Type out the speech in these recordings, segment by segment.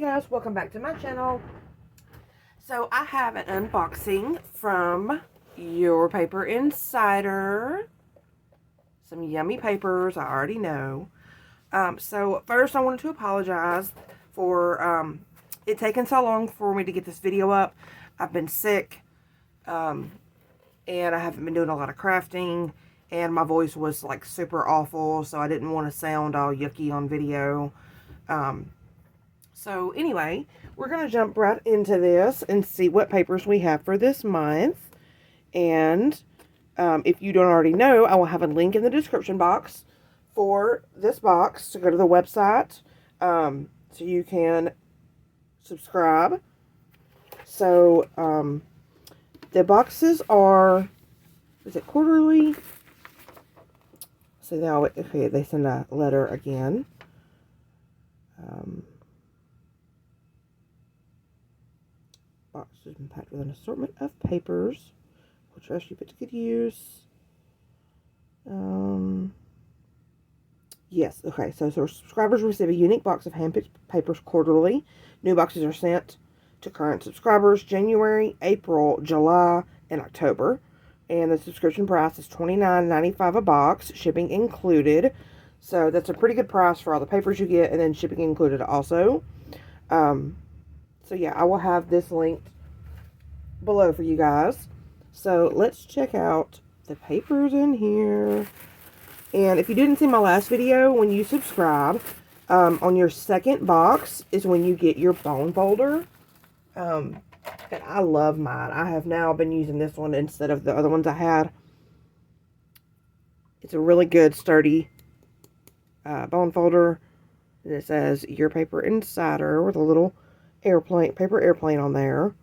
Hey guys, welcome back to my channel. So I have an unboxing from Your Paper Insider. Some yummy papers, I already know. So first I wanted to apologize for it taking so long for me to get this video up. I've been sick and I haven't been doing a lot of crafting, and my voice was like super awful, so I didn't want to sound all yucky on video. So anyway, we're going to jump right into this and see what papers we have for this month. And if you don't already know, I will have a link in the description box for this box to go to the website so you can subscribe. So the boxes are, is it quarterly? So now, okay, they send a letter again. Box is packed with an assortment of papers, which trust you put to good use. Yes, okay, so subscribers receive a unique box of hand-picked papers quarterly. New boxes are sent to current subscribers January, April, July, and October. And the subscription price is $29.95 a box, shipping included. So that's a pretty good price for all the papers you get, and then shipping included also. So yeah, I will have this linked below for you guys. So let's check out the papers in here. And if you didn't see my last video, when you subscribe, on your second box is when you get your bone folder. And I love mine. I have now been using this one instead of the other ones I had. It's a really good, sturdy bone folder. And it says Your Paper Insider with a little paper airplane on there.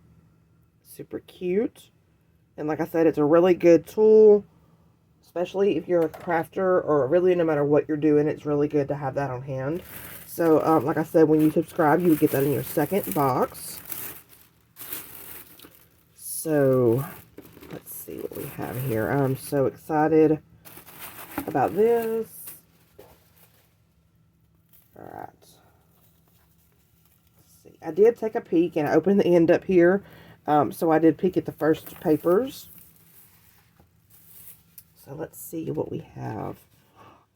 Super cute. And like I said, it's a really good tool, especially if you're a crafter, or really no matter what you're doing, it's really good to have that on hand. So like I said, when you subscribe, you would get that in your second box. So let's see what we have here. I'm so excited about this. All right. I did take a peek and I opened the end up here. So I did peek at the first papers. So let's see what we have.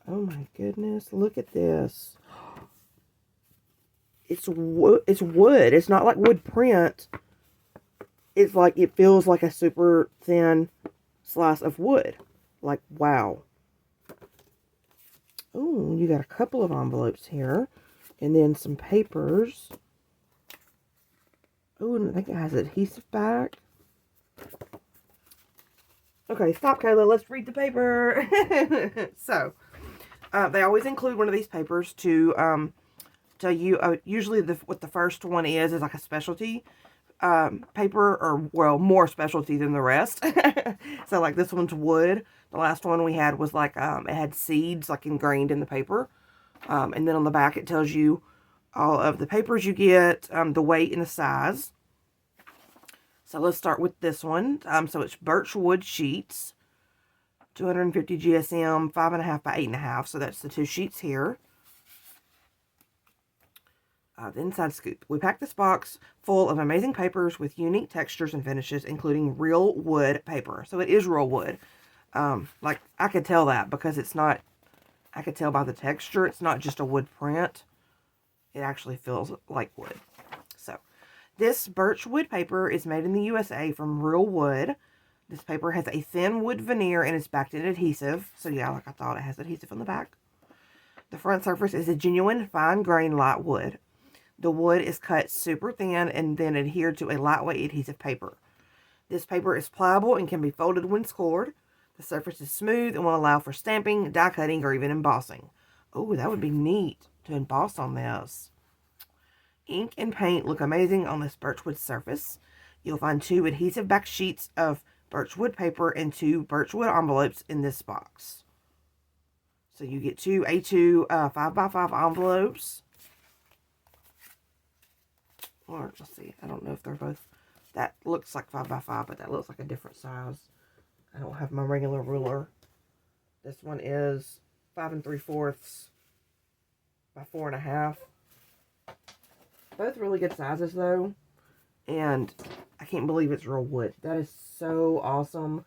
Oh my goodness, look at this. It's wood. It's not like wood print. It's like, it feels like a super thin slice of wood. Like, wow. Oh, you got a couple of envelopes here. And then some papers. Oh, and I think it has adhesive back. Okay, stop, Kayla. Let's read the paper. So, they always include one of these papers to tell you. Usually, what the first one is like a specialty paper, or well, more specialty than the rest. So, like this one's wood. The last one we had was like it had seeds like ingrained in the paper, and then on the back it tells you all of the papers you get, the weight and the size. So let's start with this one. So it's birch wood sheets, 250 GSM, 5.5 by 8.5. So that's the two sheets here. The inside scoop. We packed this box full of amazing papers with unique textures and finishes, including real wood paper. So it is real wood. Like, I could tell that because it's not, I could tell by the texture, it's not just a wood print. It actually feels like wood. So, this birch wood paper is made in the USA from real wood. This paper has a thin wood veneer and is backed in adhesive. So yeah, like I thought, it has adhesive on the back. The front surface is a genuine fine grain light wood. The wood is cut super thin and then adhered to a lightweight adhesive paper. This paper is pliable and can be folded when scored. The surface is smooth and will allow for stamping, die cutting, or even embossing. Oh, that would be neat to emboss on this. Ink and paint look amazing on this birchwood surface. You'll find 2 adhesive back sheets of birchwood paper and 2 birchwood envelopes in this box. So you get 2 A2 5x5 envelopes. Or, let's see, I don't know if they're both, that looks like 5x5, but that looks like a different size. I don't have my regular ruler. This one is 5 3/4 by 4.5. Both really good sizes, though. And I can't believe it's real wood. That is so awesome.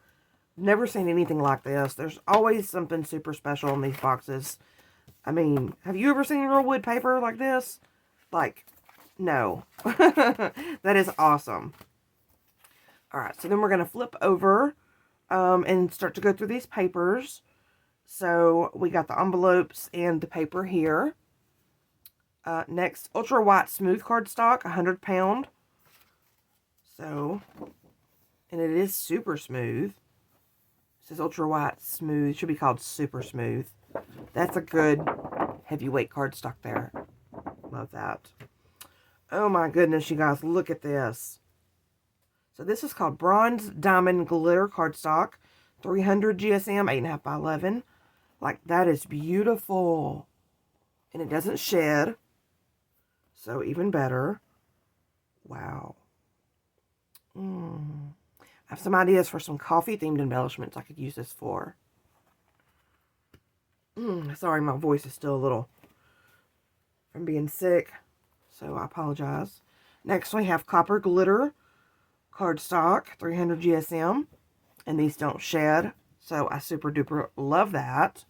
Never seen anything like this. There's always something super special in these boxes. I mean, have you ever seen real wood paper like this? Like, no. That is awesome. Alright, so then we're going to flip over and start to go through these papers. So we got the envelopes and the paper here. Next, ultra white smooth cardstock, 100 pound. So, and it is super smooth. It says ultra white smooth. It should be called super smooth. That's a good heavyweight cardstock there. Love that. Oh my goodness, you guys, look at this. So this is called Bronze Diamond Glitter Cardstock. 300 GSM, 8.5 by 11. Like, that is beautiful. And it doesn't shed. So even better. Wow. I have some ideas for some coffee-themed embellishments I could use this for. Sorry, my voice is still a little from being sick, so I apologize. Next, we have Copper Glitter Cardstock, 300 GSM, and these don't shed, so I super duper love that.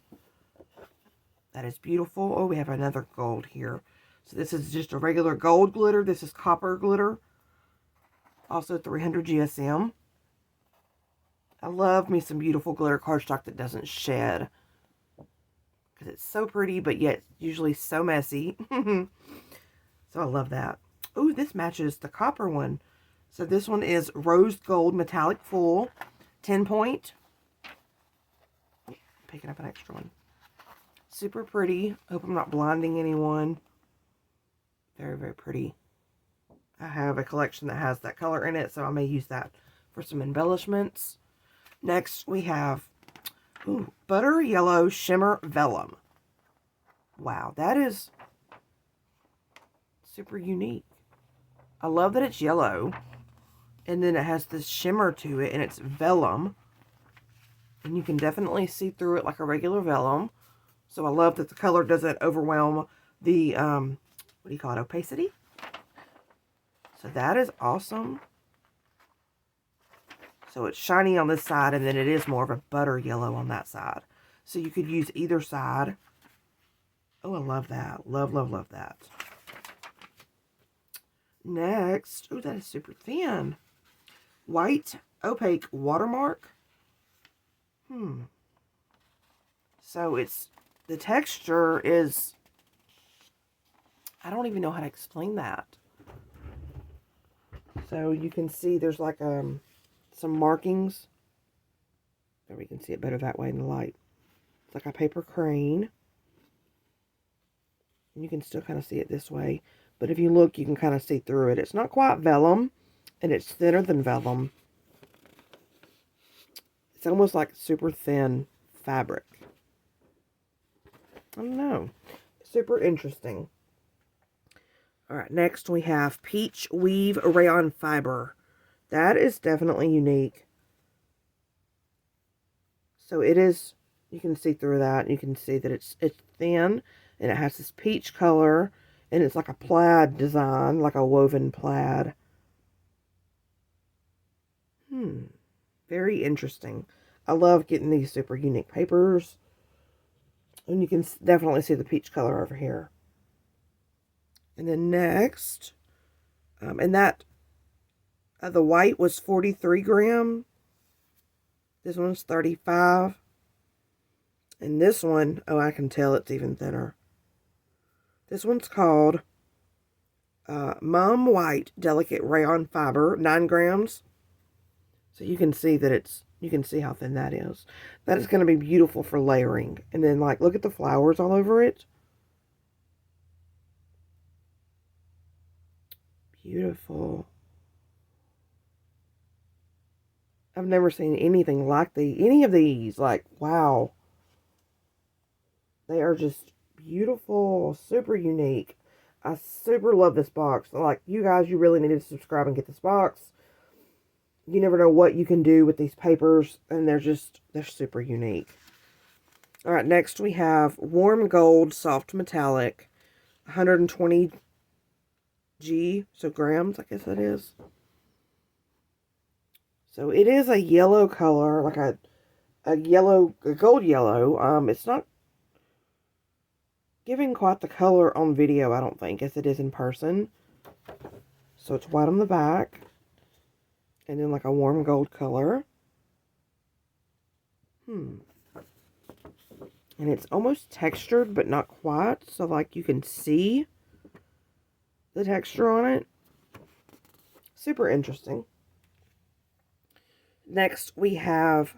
That is beautiful. Oh, we have another gold here. So this is just a regular gold glitter. This is copper glitter. Also 300 GSM. I love me some beautiful glitter cardstock that doesn't shed. Because it's so pretty, but yet usually so messy. So I love that. Ooh, this matches the copper one. So this one is Rose Gold Metallic Full. 10 point. Picking up an extra one. Super pretty. Hope I'm not blinding anyone. Very, very pretty. I have a collection that has that color in it, so I may use that for some embellishments. Next, we have Butter Yellow Shimmer Vellum. Wow, that is super unique. I love that it's yellow, and then it has this shimmer to it, and it's vellum. And you can definitely see through it like a regular vellum. So I love that the color doesn't overwhelm the, what do you call it, opacity? So that is awesome. So it's shiny on this side, and then it is more of a butter yellow on that side. So you could use either side. Oh, I love that. Love, love, love that. Next, oh, that is super thin. White opaque watermark. So it's, the texture is, I don't even know how to explain that. So you can see there's like some markings. There, we can see it better that way in the light. It's like a paper crane. And you can still kind of see it this way. But if you look, you can kind of see through it. It's not quite vellum, and it's thinner than vellum. It's almost like super thin fabric. I don't know. Super interesting. Alright, next we have Peach Weave Rayon Fiber. That is definitely unique. So it is, you can see through that. You can see that it's thin, and it has this peach color, and it's like a plaid design, like a woven plaid. Very interesting. I love getting these super unique papers. And you can definitely see the peach color over here. And then next, and that, the white was 43 gram. This one's 35. And this one, oh, I can tell it's even thinner. This one's called Mom White Delicate Rayon Fiber, 9 grams. So you can see that it's, you can see how thin that is. That is going to be beautiful for layering. And then, like, look at the flowers all over it. Beautiful. I've never seen anything like any of these. Like, wow. They are just beautiful, super unique. I super love this box. Like, you guys, you really need to subscribe and get this box. You never know what you can do with these papers, and they're super unique. All right, next we have Warm Gold Soft Metallic, 120 G, so grams, I guess that is. So it is a yellow color, like a gold yellow. It's not giving quite the color on video, I don't think, as it is in person. So it's white on the back, and then like a warm gold color. And it's almost textured, but not quite, so like you can see the texture on it. Super interesting. Next, we have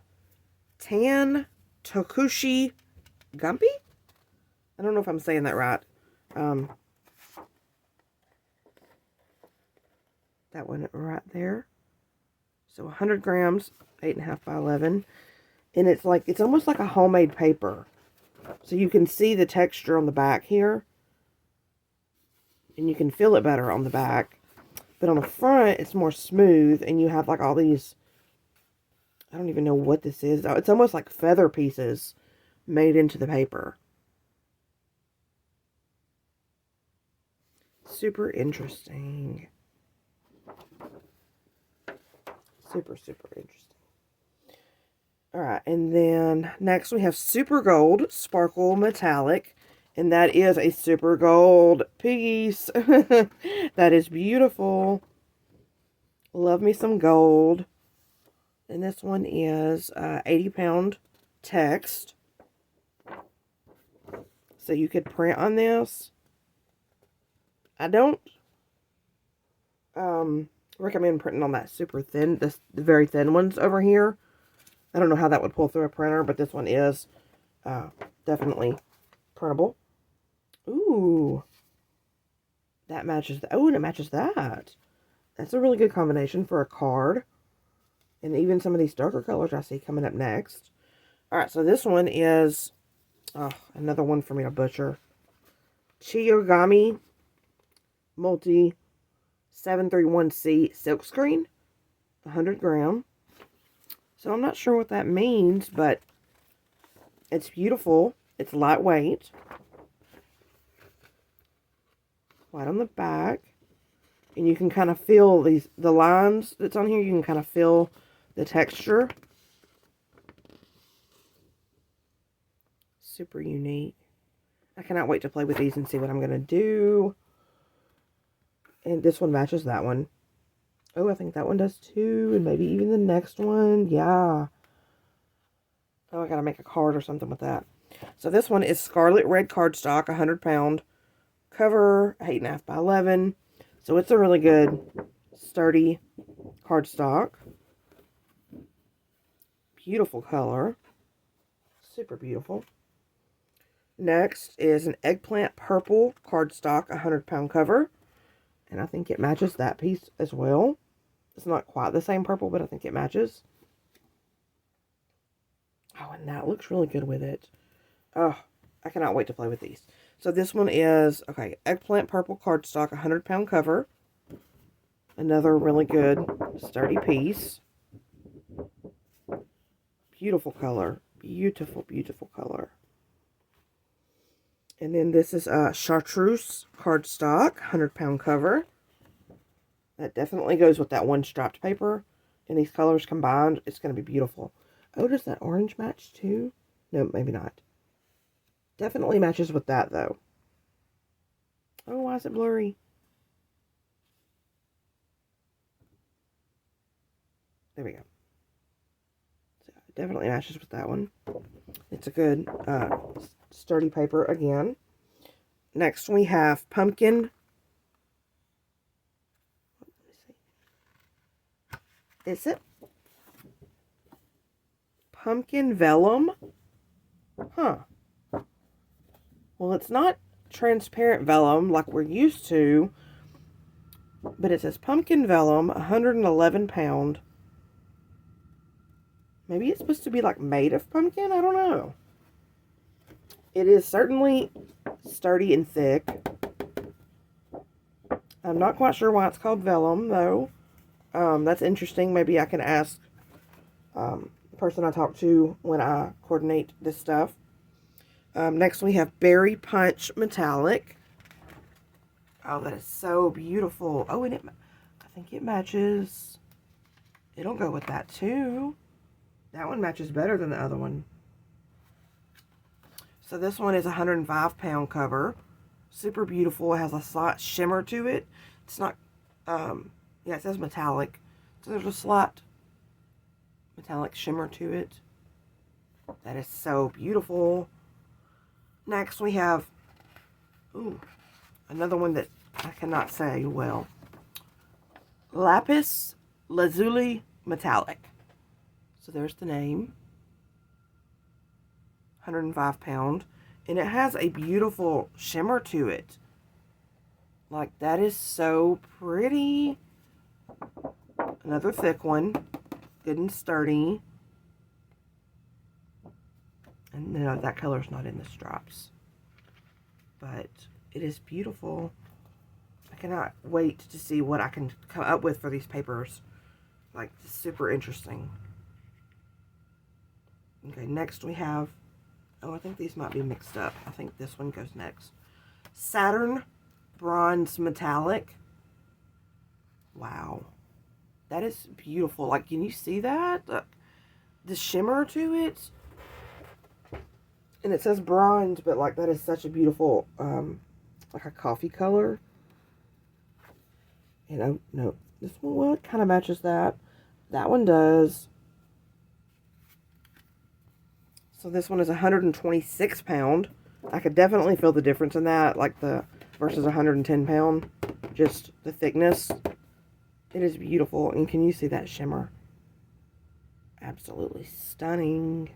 Tan Tokushi Gumpy? I don't know if I'm saying that right. That one right there. So 100 grams, 8.5 by 11. And it's almost like a homemade paper. So you can see the texture on the back here. And you can feel it better on the back. But on the front, it's more smooth. And you have like all these, I don't even know what this is. It's almost like feather pieces made into the paper. Super interesting. Super, super interesting. Alright, and then next we have Super Gold Sparkle Metallic. And that is a super gold piece. That is beautiful. Love me some gold. And this one is 80-pound text. So you could print on this. I don't recommend printing on that super thin, the very thin ones over here. I don't know how that would pull through a printer, but this one is definitely printable. Ooh. That matches, oh, and it matches that. That's a really good combination for a card. And even some of these darker colors I see coming up next. Alright, so this one is, another one for me to butcher. Chiyogami Multi 731C Silkscreen. 100 gram. So I'm not sure what that means, but it's beautiful. It's lightweight. White on the back. And you can kind of feel the lines that's on here. You can kind of feel the texture. Super unique. I cannot wait to play with these and see what I'm going to do. And this one matches that one. Oh, I think that one does too. And maybe even the next one. Yeah. Oh, I got to make a card or something with that. So this one is Scarlet Red cardstock, 100-pound. Cover, 8.5 by 11. So it's a really good, sturdy cardstock. Beautiful color. Super beautiful. Next is an eggplant purple cardstock, 100-pound cover. And I think it matches that piece as well. It's not quite the same purple, but I think it matches. Oh, and that looks really good with it. Oh, I cannot wait to play with these. So this one is, okay, eggplant purple cardstock, 100-pound cover. Another really good, sturdy piece. Beautiful color. Beautiful, beautiful color. And then this is a chartreuse cardstock, 100-pound cover. That definitely goes with that one striped paper. And these colors combined, it's going to be beautiful. Oh, does that orange match too? No, maybe not. Definitely matches with that, though. Oh, why is it blurry? There we go. So it definitely matches with that one. It's a good, sturdy paper again. Next, we have pumpkin. Is it pumpkin vellum? Huh. Well, it's not transparent vellum like we're used to, but it says pumpkin vellum, 111-pound. Maybe it's supposed to be like made of pumpkin? I don't know. It is certainly sturdy and thick. I'm not quite sure why it's called vellum, though. That's interesting. Maybe I can ask the person I talk to when I coordinate this stuff. Next we have Berry Punch Metallic. Oh, that is so beautiful. Oh, and I think it matches. It'll go with that too. That one matches better than the other one. So this one is a 105-pound cover. Super beautiful. It has a slight shimmer to it. It's not, yeah, it says metallic. So there's a slight metallic shimmer to it. That is so beautiful. Next we have, ooh, another one that I cannot say well. Lapis Lazuli Metallic. So there's the name. 105 pound. And it has a beautiful shimmer to it. Like, that is so pretty. Another thick one. Good and sturdy. And no, that color's not in the straps. But it is beautiful. I cannot wait to see what I can come up with for these papers. Like, super interesting. Okay, next we have, oh, I think these might be mixed up. I think this one goes next. Saturn Bronze Metallic. Wow. That is beautiful. Like, can you see that? The shimmer to it. And it says bronze, but like, that is such a beautiful, like a coffee color. You know, no, this one, well, it kind of matches that. That one does. So this one is 126 pound. I could definitely feel the difference in that, like the versus 110 pound. Just the thickness. It is beautiful. And can you see that shimmer? Absolutely stunning.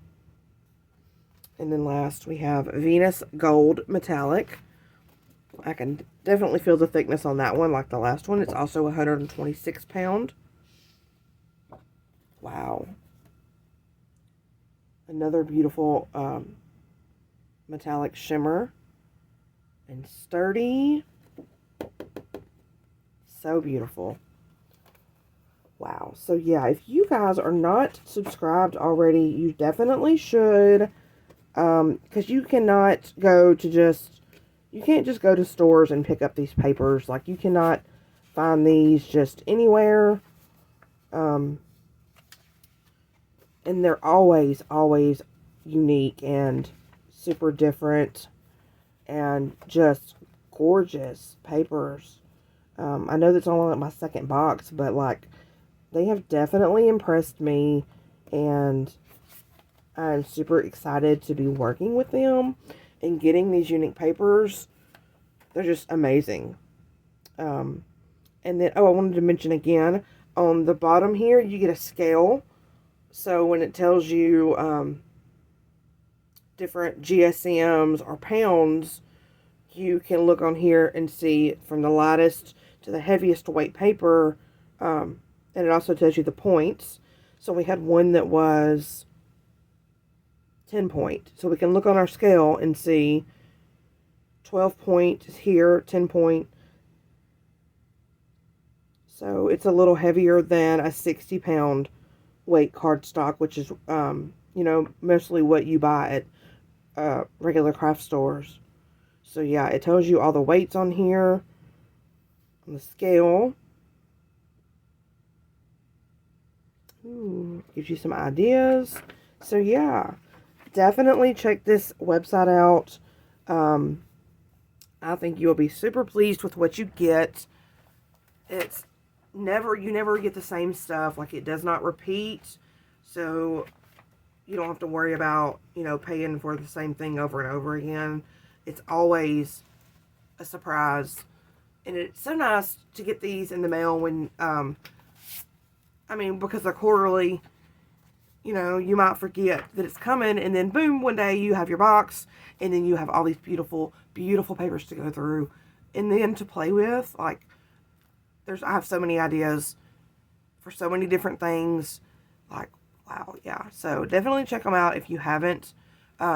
And then last we have Venus Gold Metallic. I can definitely feel the thickness on that one, like the last one. It's also 126 pound. Wow. Another beautiful metallic shimmer. And sturdy. So beautiful. Wow. So yeah, if you guys are not subscribed already, you definitely should. Because you cannot go to you can't just go to stores and pick up these papers. Like, you cannot find these just anywhere. And they're always, always unique and super different and just gorgeous papers. I know that's only like my second box, but like, they have definitely impressed me, and I'm super excited to be working with them and getting these unique papers. They're just amazing. And then, oh, I wanted to mention again, on the bottom here, you get a scale. So when it tells you different GSMs or pounds, you can look on here and see from the lightest to the heaviest weight paper. And it also tells you the points. So we had one that was 10 point. So we can look on our scale and see 12 point is here, 10 point. So it's a little heavier than a 60 pound weight cardstock, which is, you know, mostly what you buy at regular craft stores. So yeah, it tells you all the weights on here, on the scale. Ooh, gives you some ideas. So yeah, definitely check this website out. I think you'll be super pleased with what you get. It's you never get the same stuff. Like, it does not repeat. So you don't have to worry about, you know, paying for the same thing over and over again. It's always a surprise. And it's so nice to get these in the mail when, I mean, because they're quarterly, you know, you might forget that it's coming, and then boom, one day you have your box, and then you have all these beautiful, beautiful papers to go through, and then to play with. Like, I have so many ideas for so many different things. Like, wow, yeah. So definitely check them out if you haven't.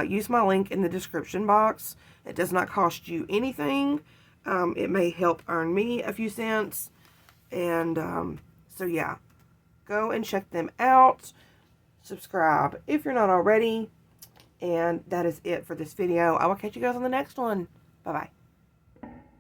Use my link in the description box. It does not cost you anything. It may help earn me a few cents. And so yeah, go and check them out. Subscribe if you're not already. And that is it for this video. I will catch you guys on the next one. Bye-bye.